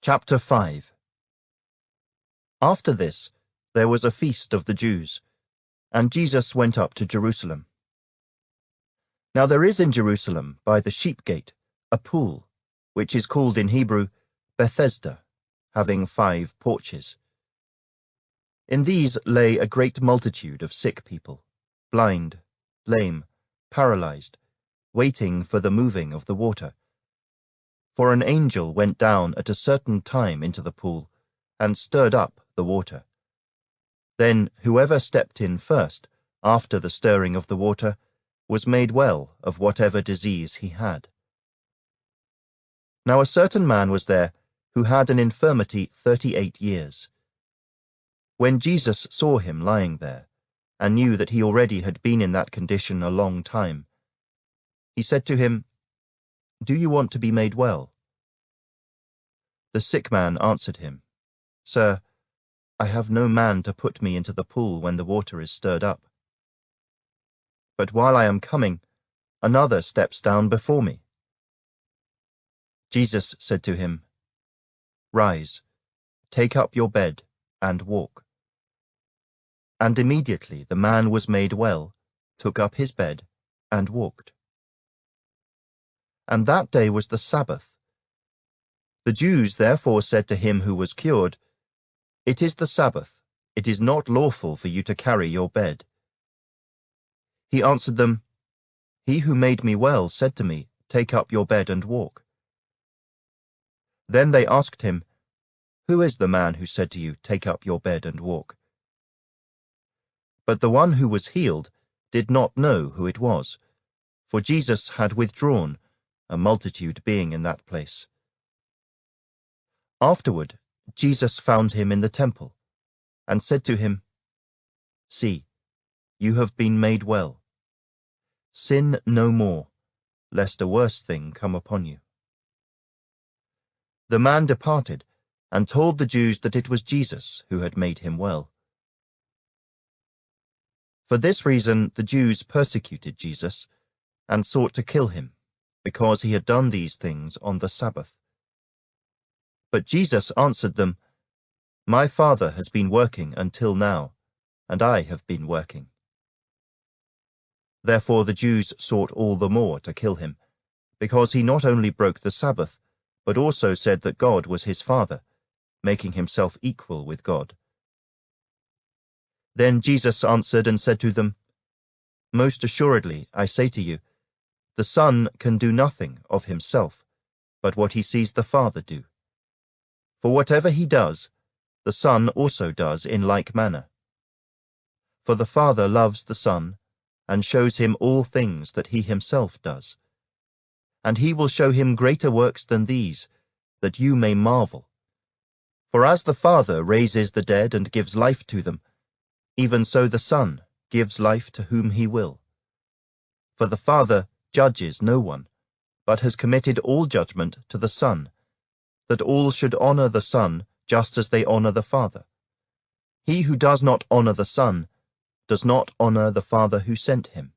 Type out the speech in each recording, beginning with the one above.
Chapter 5. After this, there was a feast of the Jews, and Jesus went up to Jerusalem. Now there is in Jerusalem, by the sheep gate, a pool, which is called in Hebrew Bethesda, having 5 porches. In these lay a great multitude of sick people, blind, lame, paralyzed, waiting for the moving of the water. For an angel went down at a certain time into the pool, and stirred up the water. Then whoever stepped in first, after the stirring of the water, was made well of whatever disease he had. Now a certain man was there, who had an infirmity 38 years. When Jesus saw him lying there, and knew that he already had been in that condition a long time, he said to him, "Do you want to be made well?" The sick man answered him, "Sir, I have no man to put me into the pool when the water is stirred up. But while I am coming, another steps down before me." Jesus said to him, "Rise, take up your bed, and walk." And immediately the man was made well, took up his bed, and walked. And that day was the Sabbath. The Jews therefore said to him who was cured, "It is the Sabbath, it is not lawful for you to carry your bed." He answered them, "He who made me well said to me, 'Take up your bed and walk.'" Then they asked him, "Who is the man who said to you, 'Take up your bed and walk'?" But the one who was healed did not know who it was, for Jesus had withdrawn, a multitude being in that place. Afterward, Jesus found him in the temple, and said to him, "See, you have been made well. Sin no more, lest a worse thing come upon you." The man departed, and told the Jews that it was Jesus who had made him well. For this reason the Jews persecuted Jesus, and sought to kill him, because he had done these things on the Sabbath. But Jesus answered them, "My Father has been working until now, and I have been working." Therefore the Jews sought all the more to kill him, because he not only broke the Sabbath, but also said that God was his Father, making himself equal with God. Then Jesus answered and said to them, "Most assuredly, I say to you, the Son can do nothing of himself, but what he sees the Father do. For whatever he does, the Son also does in like manner. For the Father loves the Son, and shows him all things that he himself does. And he will show him greater works than these, that you may marvel. For as the Father raises the dead and gives life to them, even so the Son gives life to whom he will. For the Father judges no one, but has committed all judgment to the Son, that all should honor the Son just as they honor the Father. He who does not honor the Son does not honor the Father who sent him.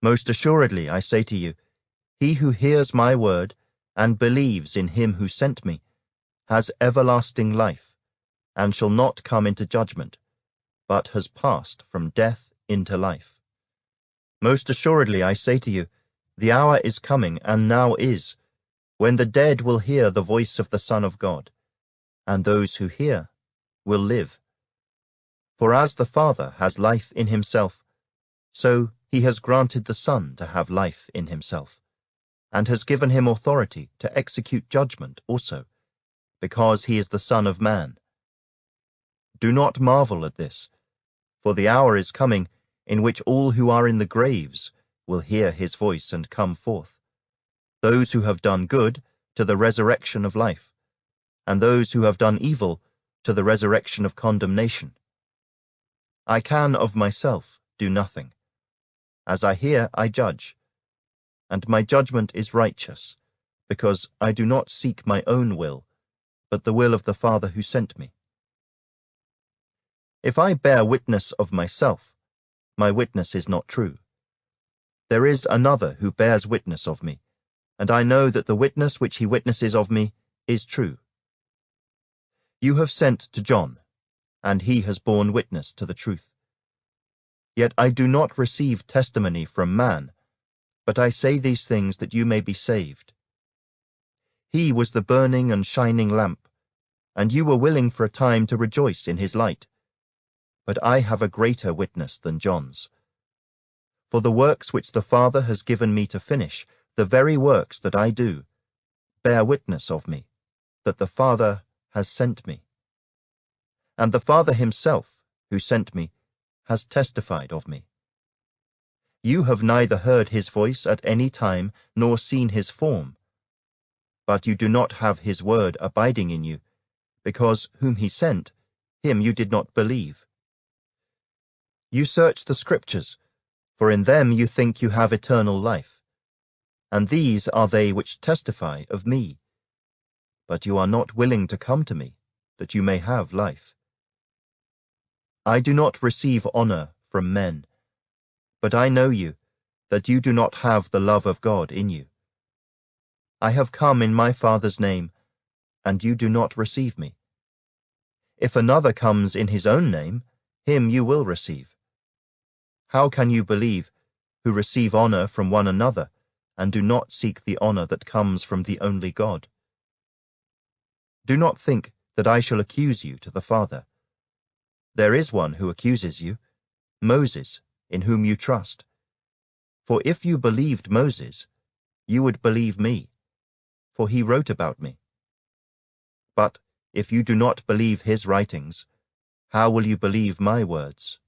Most assuredly, I say to you, he who hears my word and believes in him who sent me has everlasting life, and shall not come into judgment, but has passed from death into life. Most assuredly, I say to you, the hour is coming, and now is, when the dead will hear the voice of the Son of God, and those who hear will live. For as the Father has life in himself, so he has granted the Son to have life in himself, and has given him authority to execute judgment also, because he is the Son of Man. Do not marvel at this, for the hour is coming in which all who are in the graves will hear his voice and come forth, those who have done good to the resurrection of life, and those who have done evil to the resurrection of condemnation. I can of myself do nothing. As I hear, I judge, and my judgment is righteous, because I do not seek my own will, but the will of the Father who sent me. If I bear witness of myself, my witness is not true. There is another who bears witness of me, and I know that the witness which he witnesses of me is true. You have sent to John, and he has borne witness to the truth. Yet I do not receive testimony from man, but I say these things that you may be saved. He was the burning and shining lamp, and you were willing for a time to rejoice in his light. But I have a greater witness than John's. For the works which the Father has given me to finish, the very works that I do, bear witness of me, that the Father has sent me. And the Father himself, who sent me, has testified of me. You have neither heard his voice at any time nor seen his form, but you do not have his word abiding in you, because whom he sent, him you did not believe. You search the Scriptures, for in them you think you have eternal life, and these are they which testify of me. But you are not willing to come to me, that you may have life. I do not receive honor from men, but I know you, that you do not have the love of God in you. I have come in my Father's name, and you do not receive me. If another comes in his own name, him you will receive. How can you believe, who receive honor from one another, and do not seek the honor that comes from the only God? Do not think that I shall accuse you to the Father. There is one who accuses you, Moses, in whom you trust. For if you believed Moses, you would believe me, for he wrote about me. But if you do not believe his writings, how will you believe my words?